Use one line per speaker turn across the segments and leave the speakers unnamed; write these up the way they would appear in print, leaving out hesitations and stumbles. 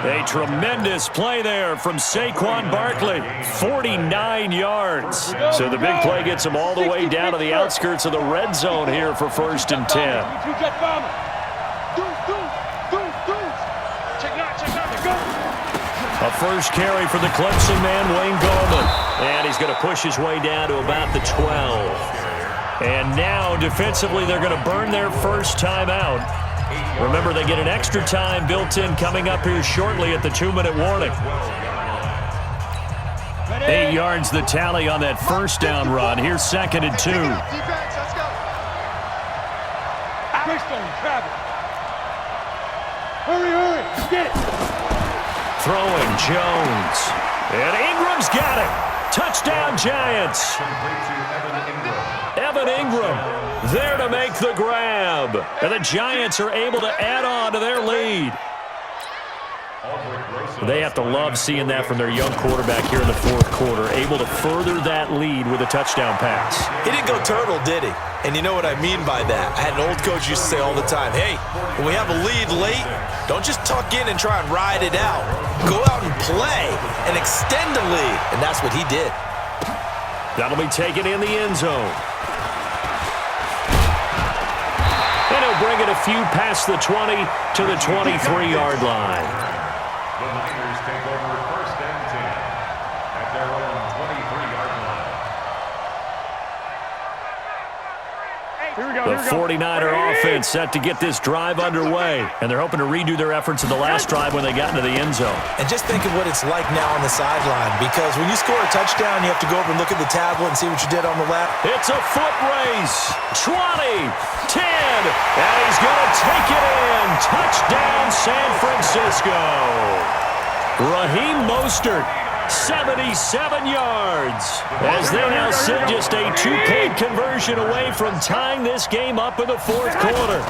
A tremendous play there from Saquon Barkley. 49 yards. So the big play gets him all the way down to the outskirts of the red zone here for 1st and 10. A first carry for the Clemson man, Wayne Gallman. And he's going to push his way down to about the 12. And now, defensively, they're going to burn their first time out. Remember, they get an extra time built in coming up here shortly at the 2-minute warning. 8 yards the tally on that first down run. Here's 2nd and 2.
Hurry, get it.
Throwing Jones. And Ingram's got it. Touchdown, Giants. Evan Ingram there to make the grab. And the Giants are able to add on to their lead. They have to love seeing that from their young quarterback here in the 4th quarter, able to further that lead with a touchdown pass.
He didn't go turtle, did he? And you know what I mean by that. I had an old coach used to say all the time, hey, when we have a lead late, don't just tuck in and try and ride it out. Go out and play and extend the lead. And that's what he did.
That'll be taken in the end zone. And he'll bring it a few past the 20 to the 23-yard line.
The Niners take over 1st and 10 at their own 23-yard line.
The 49er offense set to get this drive underway, and they're hoping to redo their efforts in the last drive when they got into the end zone.
And just think of what it's like now on the sideline, because when you score a touchdown, you have to go over and look at the tablet and see what you did on the left.
It's a foot race. 20, 10, and he's going to take it in. Touchdown, San Francisco. Raheem Mostert, 77 yards, as they now sit just a 2-point conversion away from tying this game up in the 4th quarter.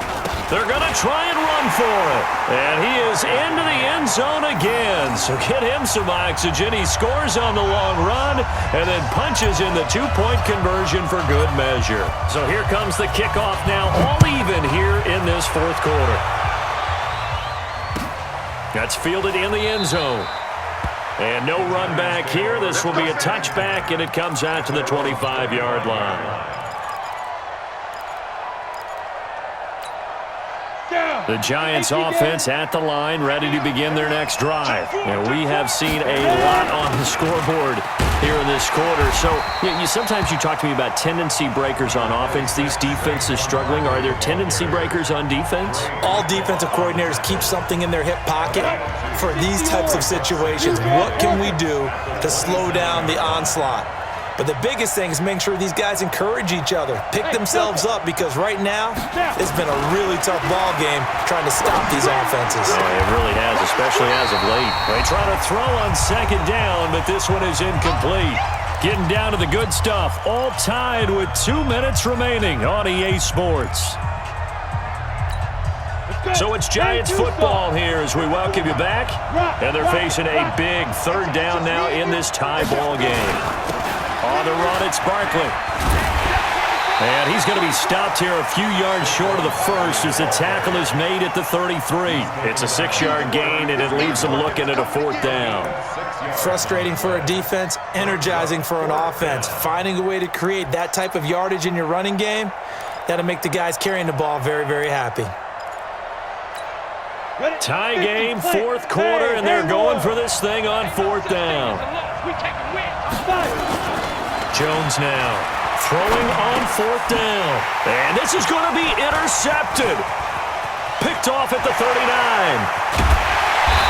They're going to try and run for it, and he is into the end zone again. So get him some oxygen. He scores on the long run and then punches in the 2-point conversion for good measure. So here comes the kickoff now, all even here in this 4th quarter. That's fielded in the end zone. And no run back here. This will be a touchback, and it comes out to the 25-yard line. The Giants offense at the line, ready to begin their next drive. And we have seen a lot on the scoreboard here in this quarter. So sometimes you talk to me about tendency breakers on offense. These defenses struggling. Are there tendency breakers on defense?
All defensive coordinators keep something in their hip pocket for these types of situations. What can we do to slow down the onslaught? But the biggest thing is making sure these guys encourage each other, pick themselves up, because right now it's been a really tough ball game trying to stop these offenses.
Oh, it really has, especially as of late. They try to throw on 2nd down, but this one is incomplete. Getting down to the good stuff, all tied with 2 minutes remaining on EA Sports. So it's Giants football here as we welcome you back. And they're facing a big 3rd down now in this tie ball game. On the run, it's Barkley. And he's going to be stopped here a few yards short of the first as the tackle is made at the 33. It's a 6-yard gain, and it leaves them looking at a 4th down.
Frustrating for a defense, energizing for an offense. Finding a way to create that type of yardage in your running game, that'll make the guys carrying the ball very, very happy.
Tie game, 4th quarter, and they're going for this thing on 4th down. Jones now throwing on 4th down. And this is going to be intercepted. Picked off at the 39.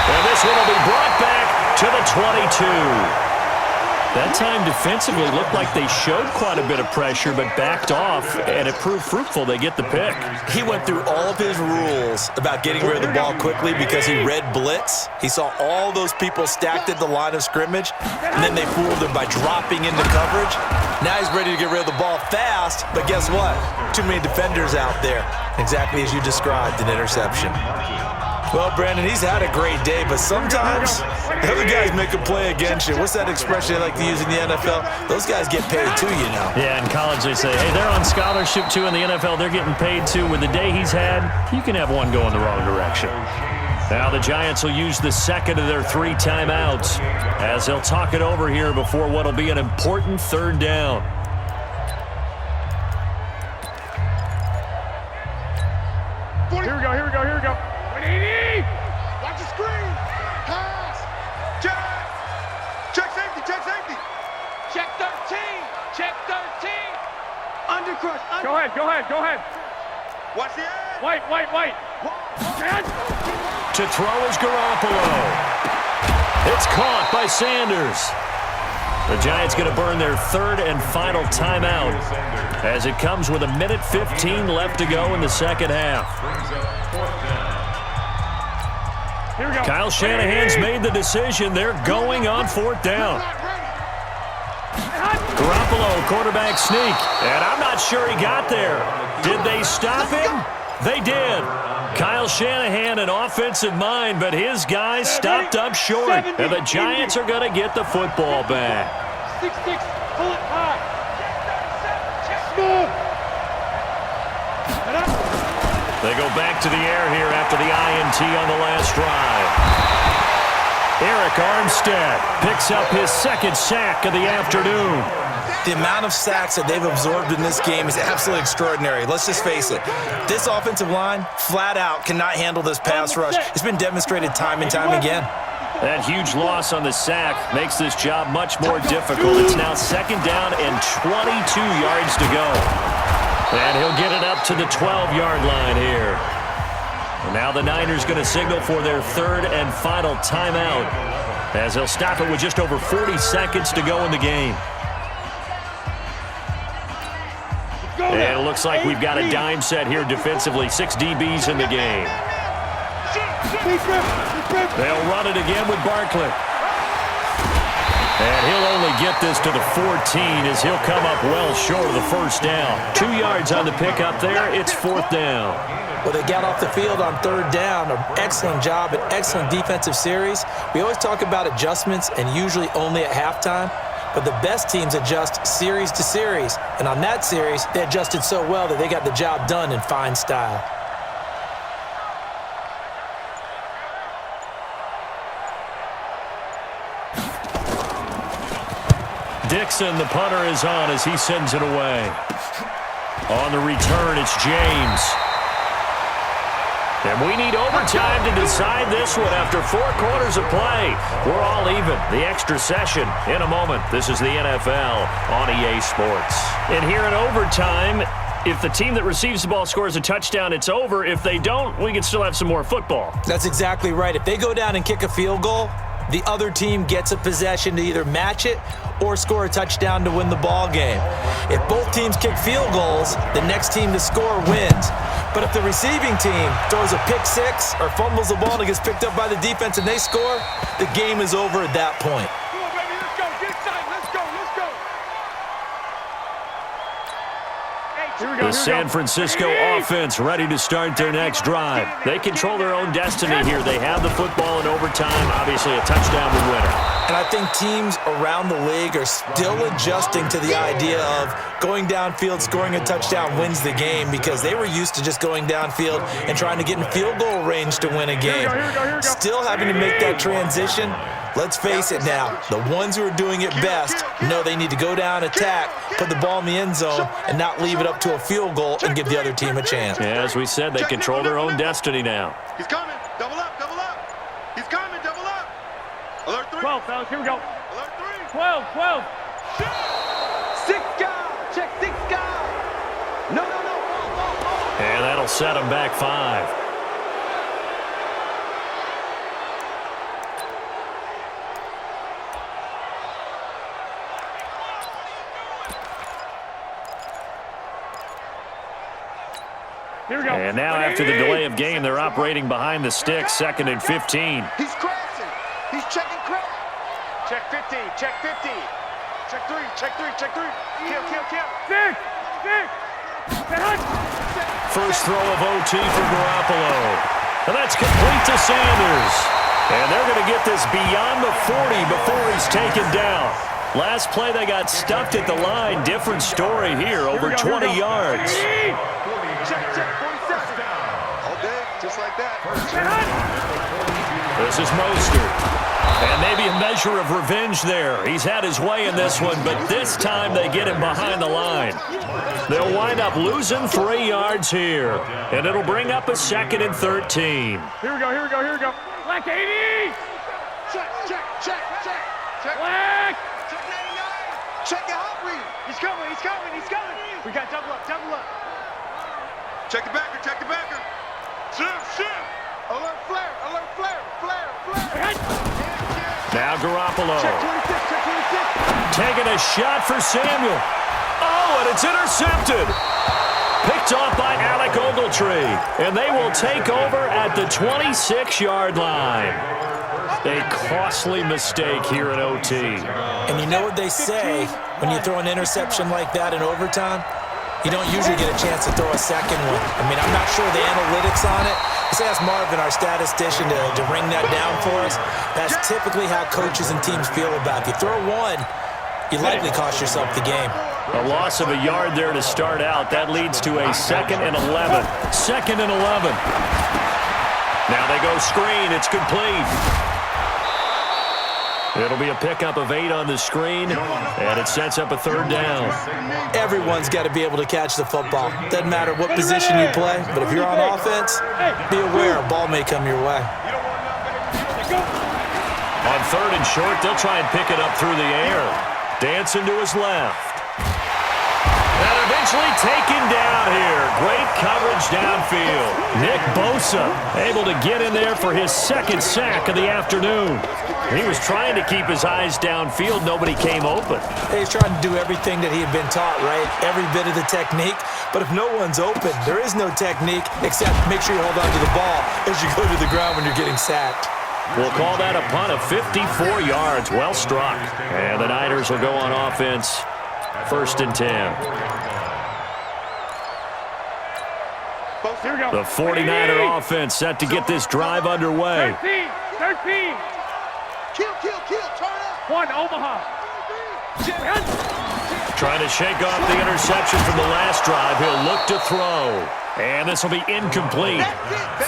And this one will be brought back to the 22. That time defensively looked like they showed quite a bit of pressure but backed off, and it proved fruitful. They get the pick.
He went through all of his rules about getting rid of the ball quickly because he read blitz. He saw all those people stacked at the line of scrimmage, and then they fooled him by dropping into coverage. Now he's ready to get rid of the ball fast, but guess what? Too many defenders out there. Exactly as you described, an interception. Well, Brandon, he's had a great day, but sometimes the other guys make a play against you. What's that expression they like to use in the NFL? Those guys get paid too, you know.
Yeah, in college they say, hey, they're on scholarship too. In the NFL, they're getting paid too. With the day he's had, you can have one go in the wrong direction. Now the Giants will use the second of their 3 timeouts as they'll talk it over here before what will be an important third down.
Here we go, here we go, here we go. Watch the screen. Pass. Check safety, check safety.
Check 13. Check 13.
Undercrush.
Go ahead.
Watch the edge.
Wait.
To throw is Garoppolo. It's caught by Sanders. The Giants going to burn their third and final timeout as it comes with 1:15 left to go in the second half.
Here we go.
Kyle Shanahan's made the decision. They're going on 4th down. Garoppolo, quarterback sneak. And I'm not sure he got there. Did they stop him? They did. Kyle Shanahan, an offensive mind, but his guys stopped up short. And the Giants are going to get the football back.
6-6, pull it high.
They go back to the air here after the INT on the last drive. Eric Armstead picks up his second sack of the afternoon.
The amount of sacks that they've absorbed in this game is absolutely extraordinary. Let's just face it. This offensive line, flat out, cannot handle this pass rush. It's been demonstrated time and time again.
That huge loss on the sack makes this job much more difficult. It's now 2nd down and 22 yards to go. And he'll get it up to the 12-yard line here. And now the Niners going to signal for their 3rd and final timeout as they'll stop it with just over 40 seconds to go in the game. And it looks like we've got a dime set here defensively. 6 DBs in the game. They'll run it again with Barkley. And he'll only get this to the 14 as he'll come up well short of the first down. 2 yards on the pickup there. It's 4th down.
Well, they got off the field on 3rd down. An excellent job, an excellent defensive series. We always talk about adjustments and usually only at halftime. But the best teams adjust series to series. And on that series, they adjusted so well that they got the job done in fine style.
Dixon, the punter, is on as he sends it away. On the return, it's James. And we need overtime to decide this one after 4 quarters of play. We're all even. The extra session in a moment. This is the NFL on EA Sports. And here in overtime, if the team that receives the ball scores a touchdown, it's over. If they don't, we can still have some more football.
That's exactly right. If they go down and kick a field goal, the other team gets a possession to either match it or score a touchdown to win the ball game. If both teams kick field goals, the next team to score wins. But if the receiving team throws a pick 6 or fumbles the ball and it gets picked up by the defense and they score, the game is over at that point.
Come on, baby, let's go. Get excited. Let's go.
The San Francisco offense ready to start their next drive. They control their own destiny here. They have the football in overtime. Obviously, a touchdown would win it.
And I think teams around the league are still adjusting to the idea of going downfield, scoring a touchdown wins the game because they were used to just going downfield and trying to get in field goal range to win a game. Still having to make that transition. Let's face it now, the ones who are doing it best know they need to go down, attack, put the ball in the end zone, and not leave it up to a field goal and give the other team a chance.
Yeah, as we said, they control their own destiny now.
He's coming. Double up. He's coming. Double up. Alert 3.
12, fellas, here we go.
Alert 3.
12.
6 guy. Check 6 guy. No.
And that'll set them back 5.
Here we go.
And now after the delay of game, they're operating behind the sticks, 2nd and 15.
He's crashing. He's checking crash.
Check 50. Check 50.
Check 3. Kill.
6.
First throw of OT for Garoppolo. And that's complete to Sanders. And they're going to get this beyond the 40 before he's taken down. Last play, they got stuffed at the line. Different story here, over 20 yards.
Check. 47. All day, just like that.
This is Mostert. And maybe a measure of revenge there. He's had his way in this one, but this time they get him behind the line. They'll wind up losing 3 yards here, and it'll bring up a 2nd and 13.
Here we go, here we go, here we go. Black 80!
Check, check, check, check, check.
Black!
Check 99. Check your hot wheel.
He's coming, he's coming, he's coming. We got double up, double up.
Check the backer, check the backer. Shift. Alert flare, alert flare, flare.
Now Garoppolo.
Check 26, check 26.
Taking a shot for Samuel. Oh, and it's intercepted. Picked off by Alec Ogletree. And they will take over at the 26-yard line. A costly mistake here in OT.
And you know what they say, when you throw an interception like that in overtime, you don't usually get a chance to throw a second one. I mean, I'm not sure the analytics on it. Let's ask Marvin, our statistician, to ring that down for us. That's typically how coaches and teams feel about it. If you throw one, you likely cost yourself the game.
A loss of a yard there to start out. That leads to a 2nd and 11. 2nd and 11. Now they go screen. It's complete. It'll be a pickup of 8 on the screen, and it sets up a 3rd down.
Everyone's got to be able to catch the football. Doesn't matter what position you play, but if you're on offense, be aware a ball may come your way.
On 3rd and short, they'll try and pick it up through the air. Dancing to his left. And eventually taken down here. Great coverage downfield. Nick Bosa able to get in there for his 2nd sack of the afternoon. He was trying to keep his eyes downfield. Nobody came open.
He's trying to do everything that he had been taught, right? Every bit of the technique. But if no one's open, there is no technique except make sure you hold on to the ball as you go to the ground when you're getting sacked.
We'll call that a punt of 54 yards. Well struck. And the Niners will go on offense. 1st and 10.
Here we go.
The 49er offense set to get this drive underway.
13.
Kill, turn up.
1, Omaha.
Trying to shake off the interception from the last drive. He'll look to throw. And this will be incomplete.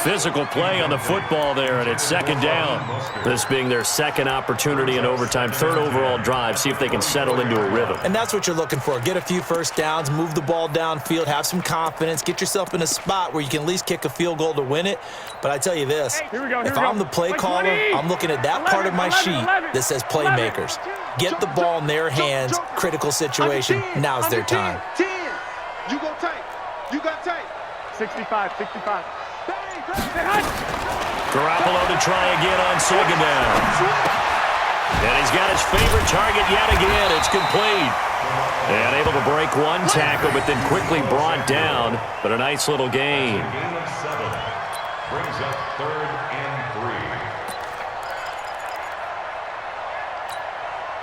Physical play on the football there, and it's 2nd down. This being their 2nd opportunity in overtime, 3rd overall drive. See if they can settle into a rhythm.
And that's what you're looking for. Get a few first downs, move the ball downfield, have some confidence, get yourself in a spot where you can at least kick a field goal to win it. But I tell you this, if I'm the play caller, I'm looking at that part of my sheet that says playmakers. Get the ball in their hands, critical situation, now's their time.
10. You go tight. You got tight.
65.
Garoppolo to try again on 2nd down. And he's got his favorite target yet again. It's complete. And able to break one tackle, but then quickly brought down. But a nice little gain.
Gain of 7. Brings up 3rd and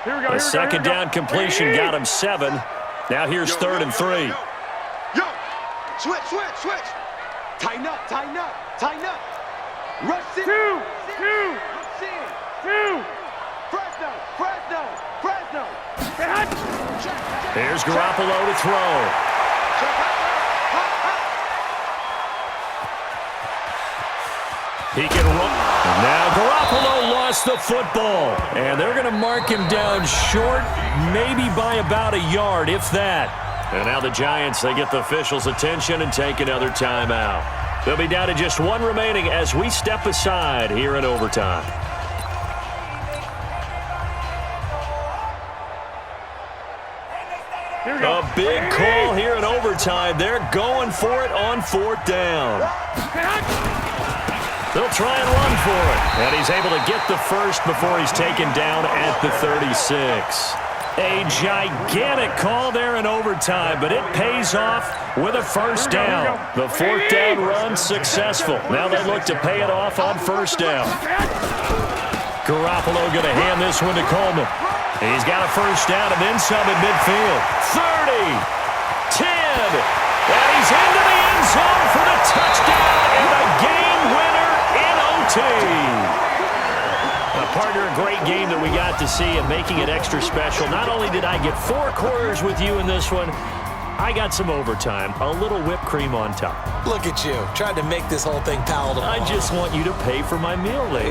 3.
Here we go.
A 2nd down completion got him 7. Now here's 3rd and 3.
Yo, switch. Tighten up. Rush in.
2.
Rush in.
2.
Fresno.
Here's Garoppolo to throw. He can run. Now Garoppolo lost the football. And they're going to mark him down short, maybe by about a yard, if that. And now the Giants, they get the officials' attention and take another timeout. They'll be down to just 1 remaining as we step aside here in overtime. A big call here in overtime. They're going for it on 4th down. They'll try and run for it. And he's able to get the first before he's taken down at the 36. A gigantic call there in overtime, but it pays off with a 1st down. The 4th down run successful. Now they look to pay it off on 1st down. Garoppolo going to hand this one to Coleman. He's got a 1st down and then some at midfield. 30, 10, and he's into the end zone for the touchdown and the game winner in OT. Partner, a great game that we got to see and making it extra special. Not only did I get 4 quarters with you in this one, I got some overtime, a little whipped cream on top.
Look at you, trying to make this whole thing palatable.
I just want you to pay for my meal later.